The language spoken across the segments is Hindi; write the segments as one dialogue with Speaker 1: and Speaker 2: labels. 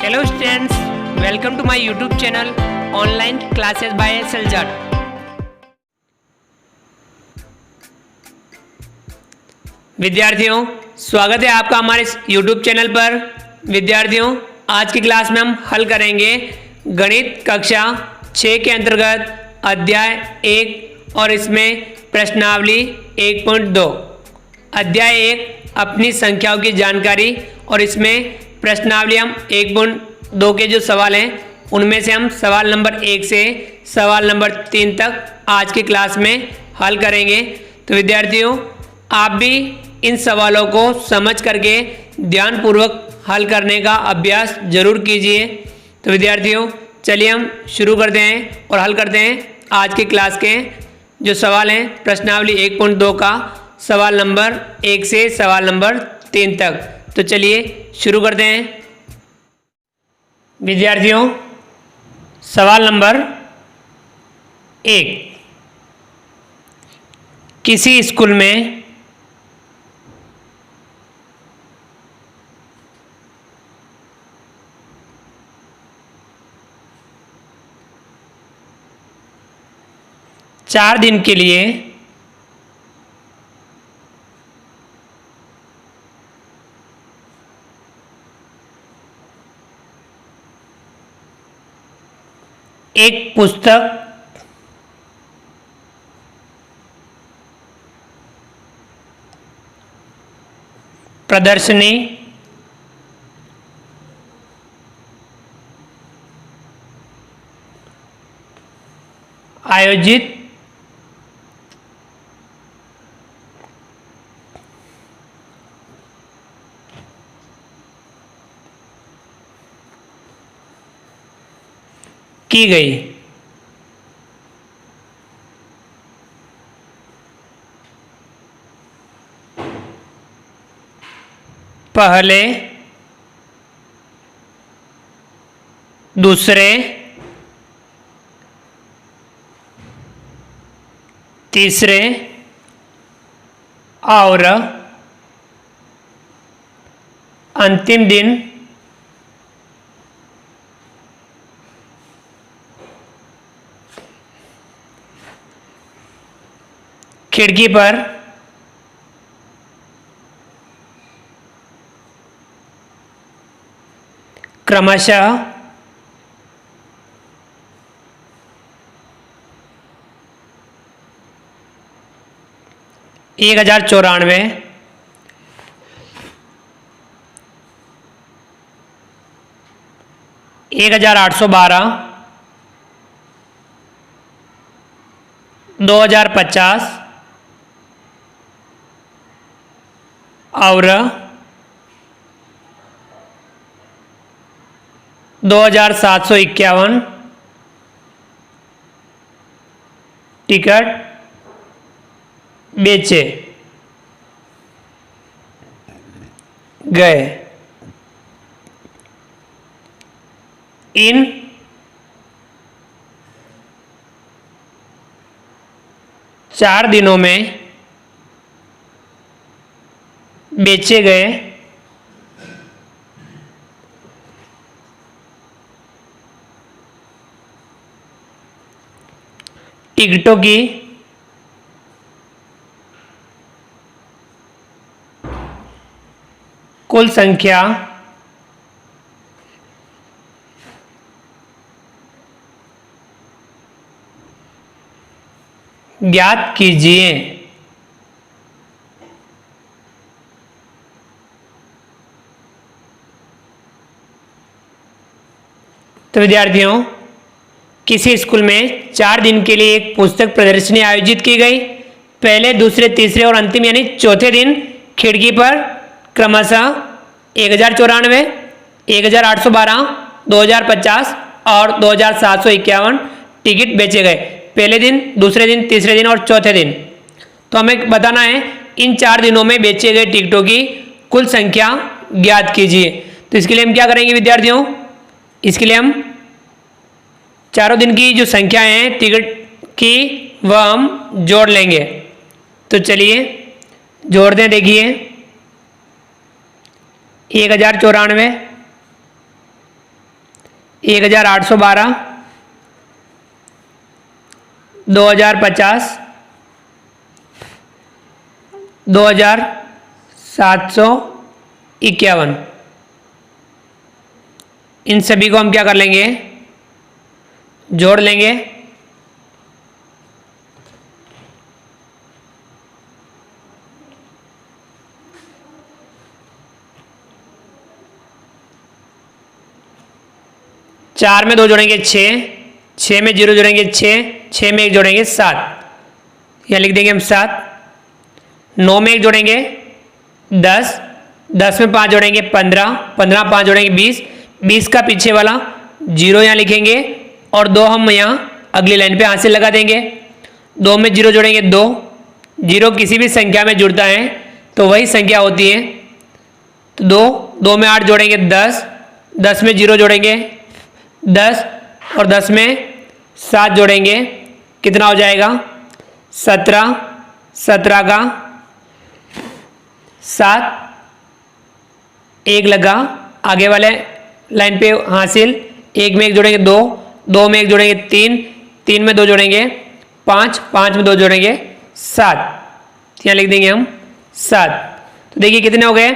Speaker 1: Hello students, welcome to my YouTube channel Online Classes by SLJAT। विद्यार्थियों, स्वागत है आपका हमारे इस YouTube चैनल पर। विद्यार्थियों, आज की क्लास में हम हल करेंगे गणित कक्षा 6 के अंतर्गत अध्याय 1 और इसमें प्रश्नावली 1.2। अध्याय 1 अपनी संख्याओं की जानकारी और इसमें प्रश्नावली हम 1.2 के जो सवाल हैं उनमें से हम सवाल नंबर 1 से सवाल नंबर 3 तक आज की क्लास में हल करेंगे। तो विद्यार्थियों, आप भी इन सवालों को समझ करके ध्यानपूर्वक हल करने का अभ्यास जरूर कीजिए। तो विद्यार्थियों, चलिए हम शुरू करते हैं और हल करते हैं आज की क्लास के जो सवाल हैं प्रश्नावली 1.2 का सवाल नंबर 1 से सवाल नंबर 3 तक। तो चलिए शुरू करते हैं। विद्यार्थियों, सवाल नंबर 1, किसी स्कूल में चार दिन के लिए एक पुस्तक प्रदर्शनी आयोजित की गई। पहले, दूसरे, तीसरे और अंतिम दिन खिड़की पर क्रमशः 1094, 1812, 2050 और 2751 टिकट बेचे गए। इन चार दिनों में बेचे गए टिकटों की कुल संख्या ज्ञात कीजिए। तो विद्यार्थियों, किसी स्कूल में 4 दिन के लिए एक पुस्तक प्रदर्शनी आयोजित की गई। पहले, दूसरे, तीसरे और अंतिम यानी चौथे दिन खिड़की पर क्रमशः 1094, 1812, 2050 और 2751 टिकट बेचे गए। पहले दिन, दूसरे दिन, तीसरे दिन और चौथे दिन। तो हमें बताना है इन 4 दिनों में बेचे गए टिकटों की कुल संख्या ज्ञात कीजिए। तो इसके लिए हम क्या करेंगे विद्यार्थियों, इसके लिए हम चारों दिन की जो संख्या है टिकट की वह हम जोड़ लेंगे। तो चलिए जोड़ दें। देखिए 1094, 1812, 2050, 2751। इन सभी को हम क्या कर लेंगे, जोड़ लेंगे। चार में 2 जोड़ेंगे 6, 6 में 0 जोड़ेंगे 6, 6 में 1 जोड़ेंगे 7, यहाँ लिख देंगे हम 7। 9 में 1 जोड़ेंगे 10, 10 में 5 जोड़ेंगे 15, 15 में 5 जोड़ेंगे 20, 20 का पीछे वाला 0 यहाँ लिखेंगे और 2 हम यहाँ अगली लाइन पे हाथ से लगा देंगे। 2 में 0 जोड़ेंगे 2, 0 किसी भी संख्या में जुड़ता है तो वही संख्या होती है, तो 2 में 8 जोड़ेंगे 10, 10 में 0 जोड़ेंगे 10 और 10 में 7 जोड़ेंगे, कितना हो जाएगा 17, 17 का 7, 1 लगा आगे वाले लाइन पे हासिल। 1 में 1 जोड़ेंगे 2, 2 में 1 जोड़ेंगे 3, 3 में 2 जोड़ेंगे 5, 5 में 2 जोड़ेंगे 7, यहाँ लिख देंगे हम 7। तो देखिए कितने हो गए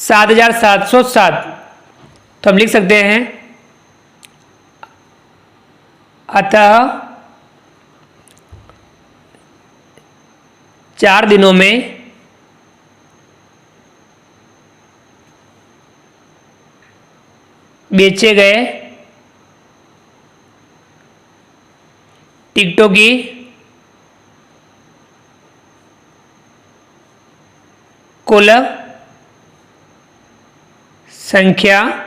Speaker 1: 7707। तो हम लिख सकते हैं अतः 4 दिनों में बेचे गए टिकटों की कुल संख्या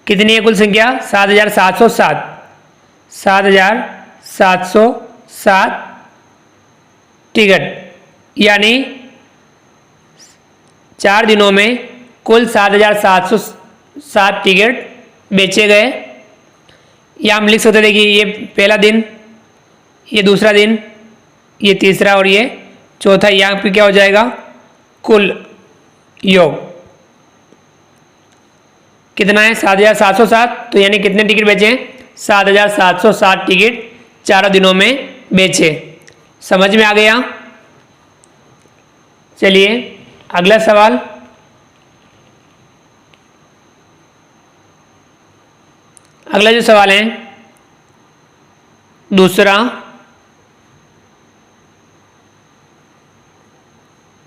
Speaker 1: कितनी है, कुल संख्या 7707, 7707 टिकट, यानी 4 दिनों में कुल 7707 टिकट बेचे गए। या हम लिख सकते हैं, देखिए ये पहला दिन, ये दूसरा दिन, ये तीसरा और ये चौथा, यहाँ पे क्या हो जाएगा कुल योग कितना है 7707। तो यानी कितने टिकट बेचे हैं 7707 टिकट 4 दिनों में बेचे। समझ में आ गया। चलिए अगला सवाल, अगला जो सवाल है दूसरा,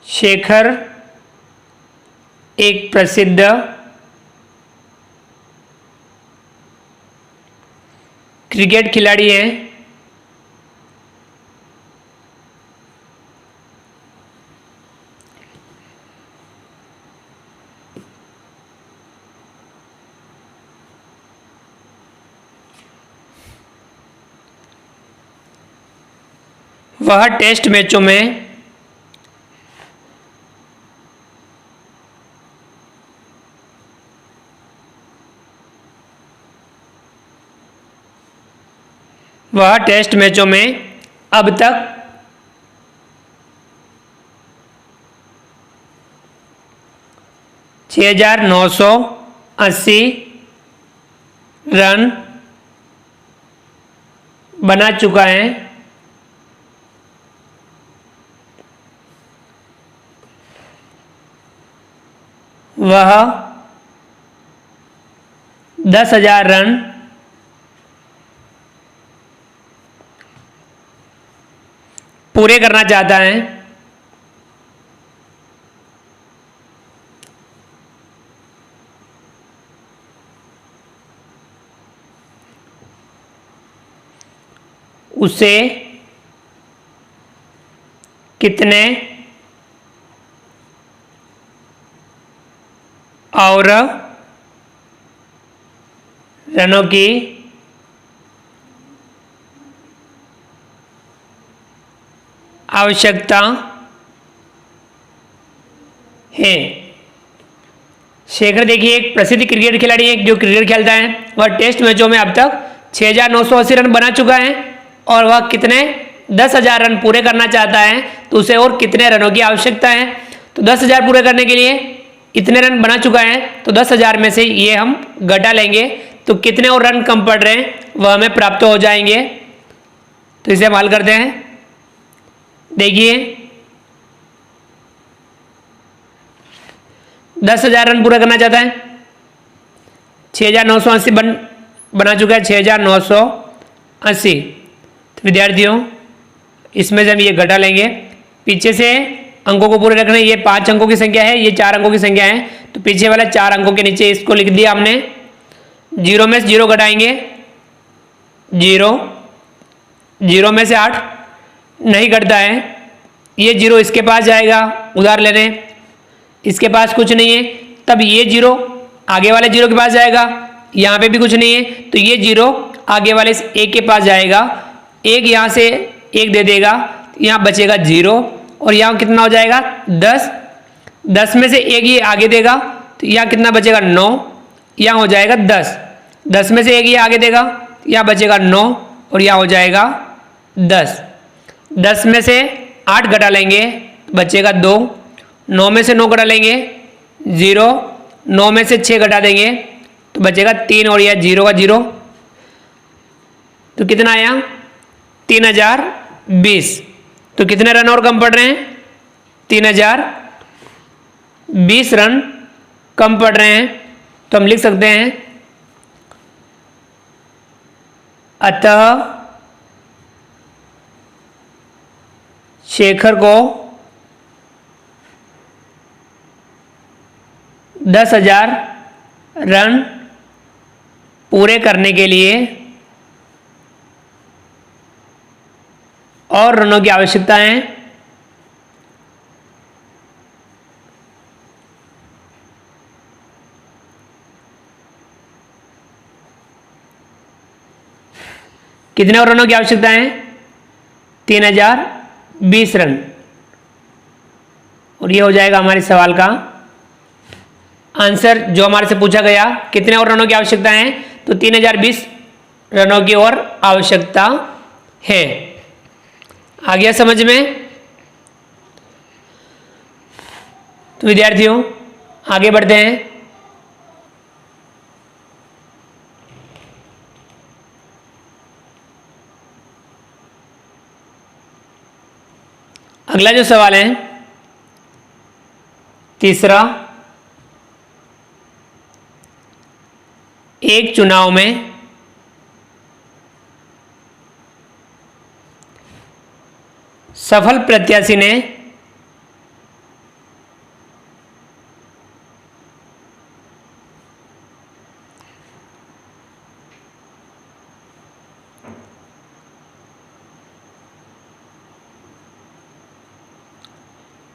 Speaker 1: शेखर एक प्रसिद्ध क्रिकेट खिलाड़ी है। वह टेस्ट मैचों में अब तक 6,980 रन बना चुका है। वह 10,000 रन पूरे करना चाहता है। उसे कितने और रनों की आवश्यकता है। शेखर देखिए एक प्रसिद्ध क्रिकेट खिलाड़ी है जो क्रिकेट खेलता है। वह टेस्ट मैचों में अब तक 6,980 रन बना चुका है और वह कितने 10,000 रन पूरे करना चाहता है। तो उसे और कितने रनों की आवश्यकता है। तो 10,000 पूरे करने के लिए इतने रन बना चुका है, तो 10,000 में से ये हम घटा लेंगे, तो कितने और रन कम पड़ रहे हैं वह हमें प्राप्त हो जाएंगे। तो इसे हम हल करते हैं। देखिए 10,000 रन पूरा करना चाहता है, 6,980 बना चुका है, 6,980। तो विद्यार्थियों इसमें से हम ये घटा लेंगे, पीछे से अंकों को पूरे रखना है। ये 5 अंकों की संख्या है, ये 4 अंकों की संख्या है, तो पीछे वाला 4 अंकों के नीचे इसको लिख दिया हमने। 0 में से 0 घटाएंगे, 0, 0 में से 8 नहीं घटता है, ये 0 इसके पास जाएगा, उधार लेने इसके पास कुछ नहीं है, तब ये 0 आगे वाले 0 के पास जाएगा, यहाँ पे भी कुछ नहीं है, तो ये 0 आगे वाले 1 के पास जाएगा, 1 यहाँ से 1 दे देगा, यहाँ बचेगा 0, और यहाँ कितना हो जाएगा 10, 10 में से 1 ये आगे देगा, तो यहाँ कितना बचेगा 9, यहाँ हो जाएगा 10, 10 में से 1 ये आगे देगा, यहाँ बचेगा 9, और यहाँ हो जाएगा 10, 10 में से 8 घटा लेंगे, बचेगा 2, 9 में से 9 घटा लेंगे 0, 9 में से 6 घटा देंगे तो बचेगा 3, और यह 0 का 0, तो कितना आया 3,020। तो कितने रन और कम पड़ रहे हैं, 3,020 रन कम पड़ रहे हैं। तो हम लिख सकते हैं अतः शेखर को 10,000 रन पूरे करने के लिए और रनों की आवश्यकता है। कितने और रनों की आवश्यकता है, 3,020 रन, और ये हो जाएगा हमारे सवाल का आंसर जो हमारे से पूछा गया। कितने और रनों की आवश्यकता है, तो 3,020 रनों की और आवश्यकता है। आ गया समझ में। तो विद्यार्थियों आगे बढ़ते हैं। अगला जो सवाल है तीसरा, एक चुनाव में सफल प्रत्याशी ने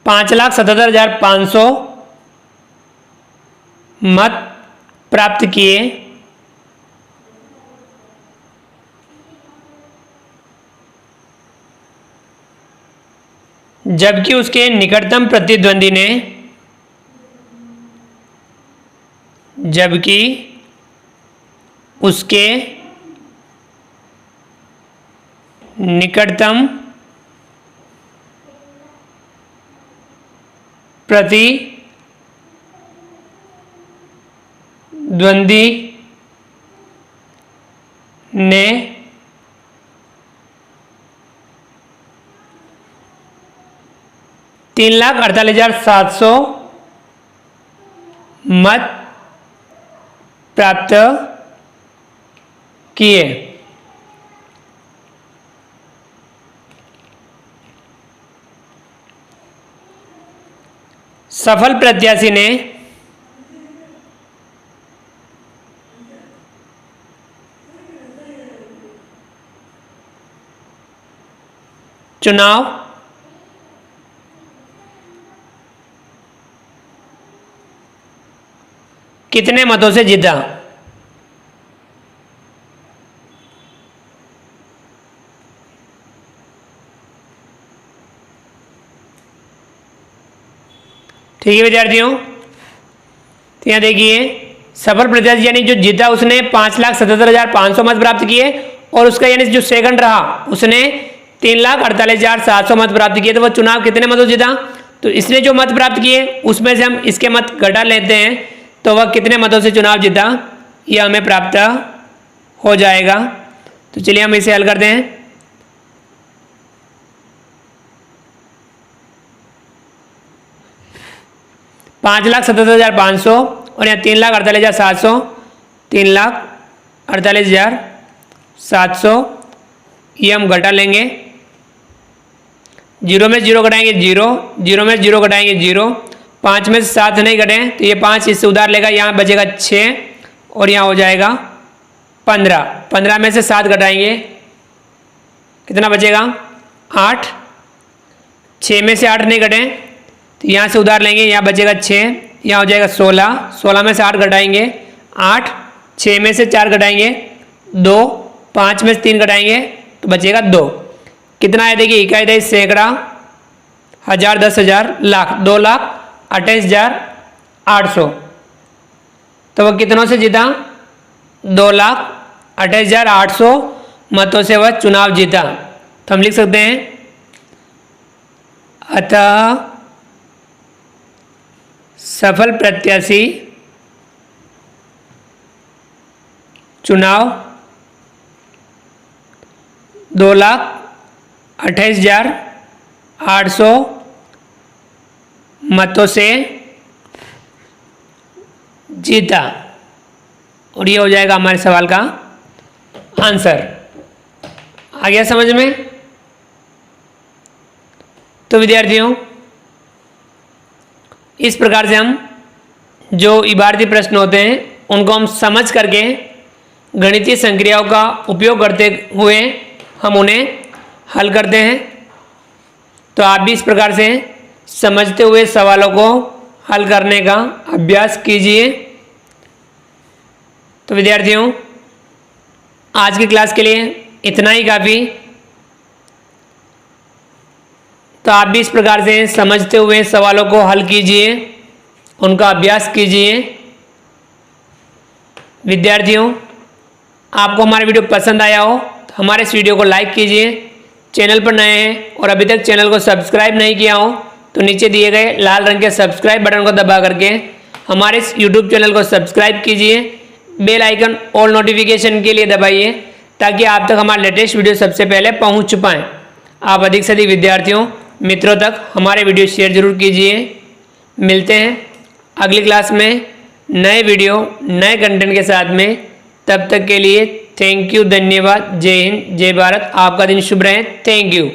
Speaker 1: $5,77,500 मत प्राप्त किए, जबकि उसके निकटतम प्रतिद्वंदी ने प्रतिद्वंदी ने $3,48,700 मत प्राप्त किए। सफल प्रत्याशी ने चुनाव कितने मतों से जीता? ठीक है विद्यार्थियों, तो यहाँ देखिए सफल प्रत्याशी यानी जो जीता उसने 5,77,500 मत प्राप्त किए, और उसका यानी जो सेकंड रहा उसने 3,48,700 मत प्राप्त किए। तो वह चुनाव कितने मतों जीता? तो इसने जो मत प्राप्त किए उसमें से हम इसके मत घटा लेते हैं तो वह कितने मतों से चुनाव जीता यह हमें प्राप्त हो जाएगा। तो चलिए हम इसे हल करते हैं। $5,77,500 और यहाँ 3,48,700, 3,48,700 ये हम घटा लेंगे। जीरो में जीरो घटाएंगे जीरो, जीरो में जीरो घटाएंगे जीरो, 5 में से 7 नहीं घटे तो ये 5 इससे उधार लेगा, यहाँ बचेगा 6 और यहाँ हो जाएगा 15। 15 में से 7 घटाएंगे कितना बचेगा 8, 6 में से 8 नहीं घटे तो यहाँ से उधार लेंगे, यहाँ बचेगा 6, यहाँ हो जाएगा 16। 16 में से 8 घटाएंगे 8, 6 में से 4 घटाएंगे 2, 5 में से 3 घटाएंगे तो बचेगा 2। कितना है देखिए, इकाई दही सैकड़ा, हजार, 10,000, लाख, 2,28,800। तो वह कितनों से जीता 2,28,800 मतों से वह चुनाव जीता। तो हम लिख सकते हैं अतः सफल प्रत्याशी चुनाव 2,28,800 मतों से जीता। और ये हो जाएगा हमारे सवाल का आंसर। आ गया समझ में? तो विद्यार्थियों इस प्रकार से हम जो इबारती प्रश्न होते हैं उनको हम समझ करके गणितीय संक्रियाओं का उपयोग करते हुए हम उन्हें हल करते हैं। तो आप भी इस प्रकार से समझते हुए सवालों को हल करने का अभ्यास कीजिए। तो विद्यार्थियों आज की क्लास के लिए इतना ही काफ़ी। तो आप भी इस प्रकार से समझते हुए सवालों को हल कीजिए, उनका अभ्यास कीजिए। विद्यार्थियों आपको हमारा वीडियो पसंद आया हो तो हमारे इस वीडियो को लाइक कीजिए। चैनल पर नए हैं और अभी तक चैनल को सब्सक्राइब नहीं किया हो तो नीचे दिए गए लाल रंग के सब्सक्राइब बटन को दबा करके हमारे इस यूट्यूब चैनल को सब्सक्राइब कीजिए। बेल आइकन ऑल नोटिफिकेशन के लिए दबाइए ताकि आप तक हमारे लेटेस्ट वीडियो सबसे पहले पहुंच पाएँ। आप अधिक से अधिक विद्यार्थियों मित्रों तक हमारे वीडियो शेयर जरूर कीजिए। मिलते हैं अगली क्लास में नए वीडियो नए कंटेंट के साथ में। तब तक के लिए थैंक यू, धन्यवाद, जय हिंद, जय भारत। आपका दिन शुभ रहे। Thank you.